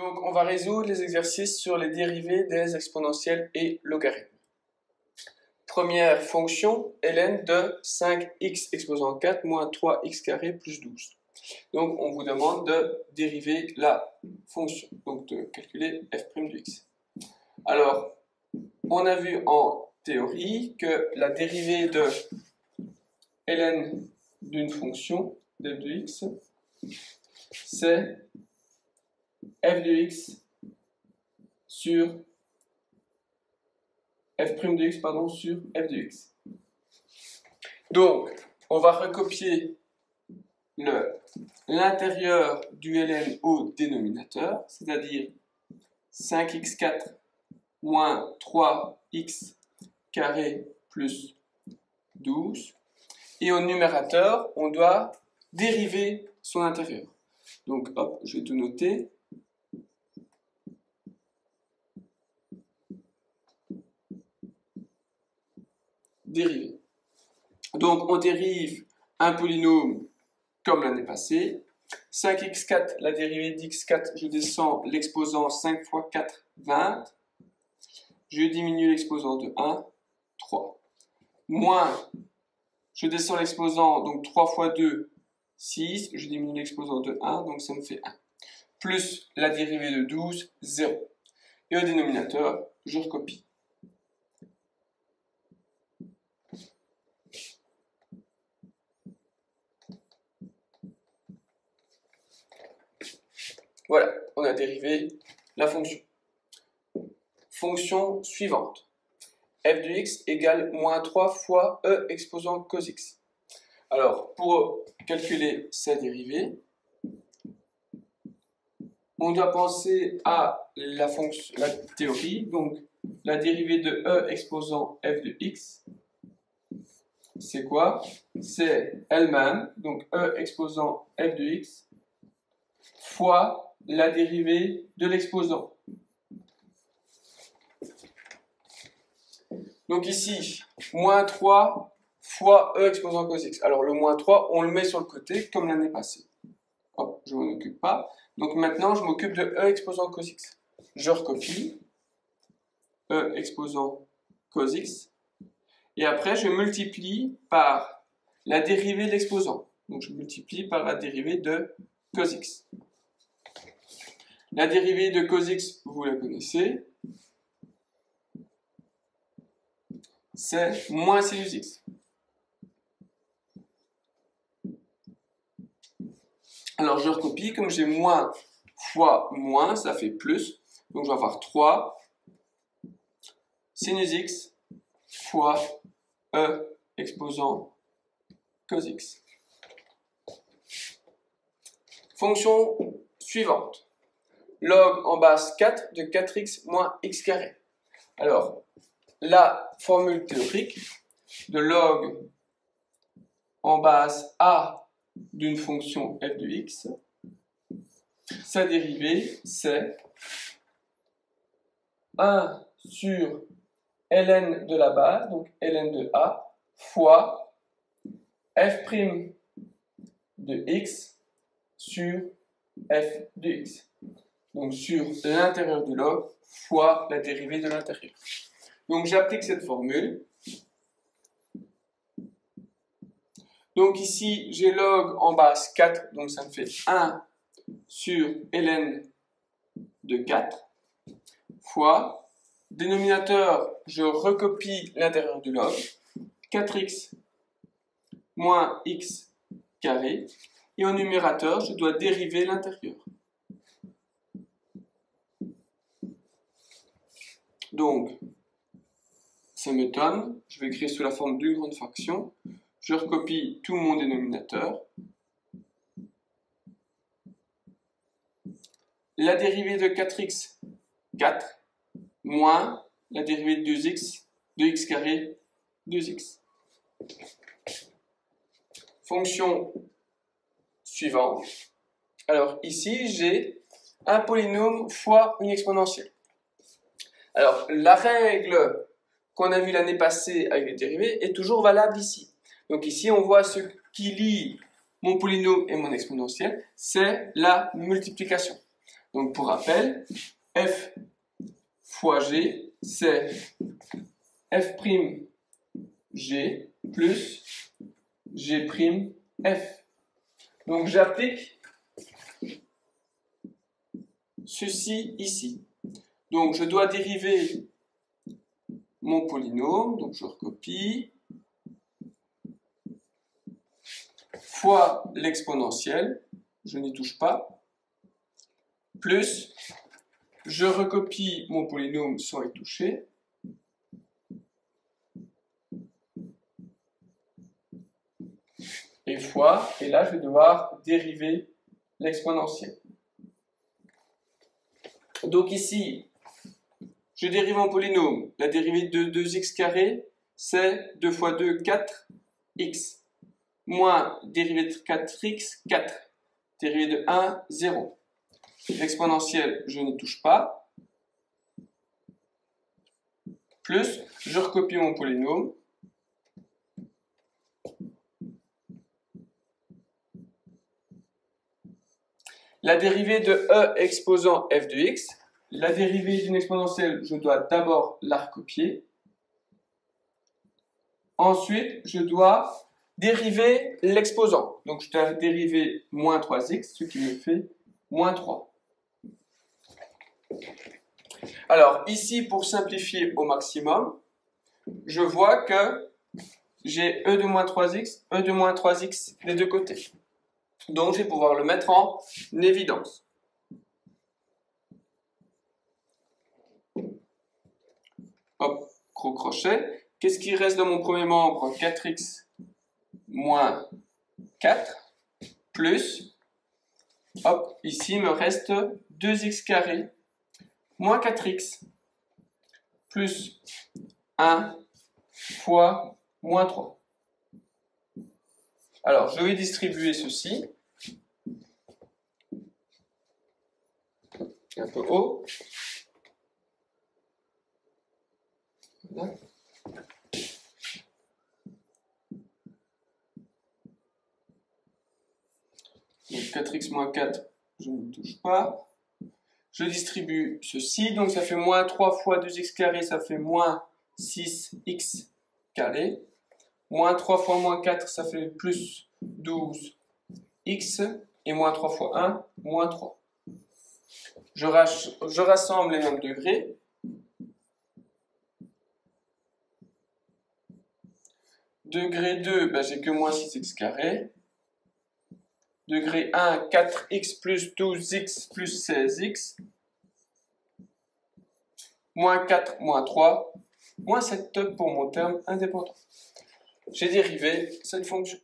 Donc, on va résoudre les exercices sur les dérivées des exponentielles et logarithmes. Première fonction, ln de 5x exposant 4 moins 3x carré plus 12. Donc, on vous demande de dériver la fonction, donc de calculer f' de x. Alors, on a vu en théorie que la dérivée de ln d'une fonction f de x, c'est f de x sur f' de x, pardon, sur f de x. Donc, on va recopier l'intérieur du ln au dénominateur, c'est-à-dire 5x4 moins 3x carré plus 12. Et au numérateur, on doit dériver son intérieur. Donc, hop, je vais tout noter. Dériver. Donc, on dérive un polynôme comme l'année passée. 5x4, la dérivée d'x4, je descends l'exposant 5 fois 4, 20. Je diminue l'exposant de 1, 3. Moins, je descends l'exposant, donc 3 fois 2, 6. Je diminue l'exposant de 1, donc ça me fait 1. Plus la dérivée de 12, 0. Et au dénominateur, je recopie. Voilà, on a dérivé la fonction. Fonction suivante. f de x égale moins 3 fois e exposant cos x. Alors, pour calculer sa dérivée, on doit penser à la théorie. Donc, la dérivée de e exposant f de x, c'est quoi? C'est elle-même, donc e exposant f de x, fois la dérivée de l'exposant. Donc ici, moins 3 fois e exposant cos x. Alors le moins 3, on le met sur le côté comme l'année passée. Hop, je ne m'en occupe pas. Donc maintenant, je m'occupe de e exposant cos x. Je recopie e exposant cos x. Et après, je multiplie par la dérivée de l'exposant. Donc je multiplie par la dérivée de cos x. La dérivée de cos x, vous la connaissez. C'est moins sinus x. Alors je recopie, comme j'ai moins fois moins, ça fait plus. Donc je vais avoir 3 sinus x fois e exposant cos x. Fonction suivante. Log en base 4 de 4x moins x carré. Alors, la formule théorique de log en base a d'une fonction f de x, sa dérivée, c'est 1 sur ln de la base, donc ln de a, fois f' de x sur f de x. Donc sur l'intérieur du log fois la dérivée de l'intérieur. Donc j'applique cette formule. Donc ici j'ai log en base 4, donc ça me fait 1 sur ln de 4 fois dénominateur, je recopie l'intérieur du log, 4x moins x carré, et au numérateur je dois dériver l'intérieur. Donc, ça m'étonne, je vais écrire sous la forme d'une grande fraction, je recopie tout mon dénominateur. La dérivée de 4x, 4, moins la dérivée de 2x, 2x carré, 2x. Fonction suivante. Alors ici, j'ai un polynôme fois une exponentielle. Alors, la règle qu'on a vue l'année passée avec les dérivées est toujours valable ici. Donc ici, on voit ce qui lie mon polynôme et mon exponentielle, c'est la multiplication. Donc pour rappel, f fois g, c'est f' g plus g' f. Donc j'applique ceci ici. Donc je dois dériver mon polynôme, donc je recopie, fois l'exponentielle, je n'y touche pas, plus, je recopie mon polynôme sans y toucher, et fois, et là je vais devoir dériver l'exponentielle. Donc ici, je dérive mon polynôme, la dérivée de 2x carré, c'est 2 fois 2, 4x, moins dérivée de 4x, 4, dérivée de 1, 0. L'exponentielle, je n'y touche pas, plus, je recopie mon polynôme, la dérivée de e exposant f de x, la dérivée d'une exponentielle, je dois d'abord la recopier. Ensuite, je dois dériver l'exposant. Donc, je dois dériver moins 3x, ce qui me fait moins 3. Alors, ici, pour simplifier au maximum, je vois que j'ai e de moins 3x, e de moins 3x des deux côtés. Donc, je vais pouvoir le mettre en évidence. Hop, gros crochet. Qu'est-ce qui reste dans mon premier membre? 4x moins 4, plus, hop, ici il me reste 2x carré, moins 4x, plus 1 fois moins 3. Alors, je vais distribuer ceci. Un peu haut. Voilà. Donc 4x moins 4, je ne touche pas. Je distribue ceci, donc ça fait moins 3 fois 2x carré, ça fait moins 6x carré. Moins 3 fois moins 4, ça fait plus 12x. Et moins 3 fois 1, moins 3. Je rassemble les mêmes degrés. Degré 2, ben, j'ai que moins 6x carré. Degré 1, 4x plus 12x plus 16x. Moins 4, moins 3, moins 7 pour mon terme indépendant. J'ai dérivé cette fonction.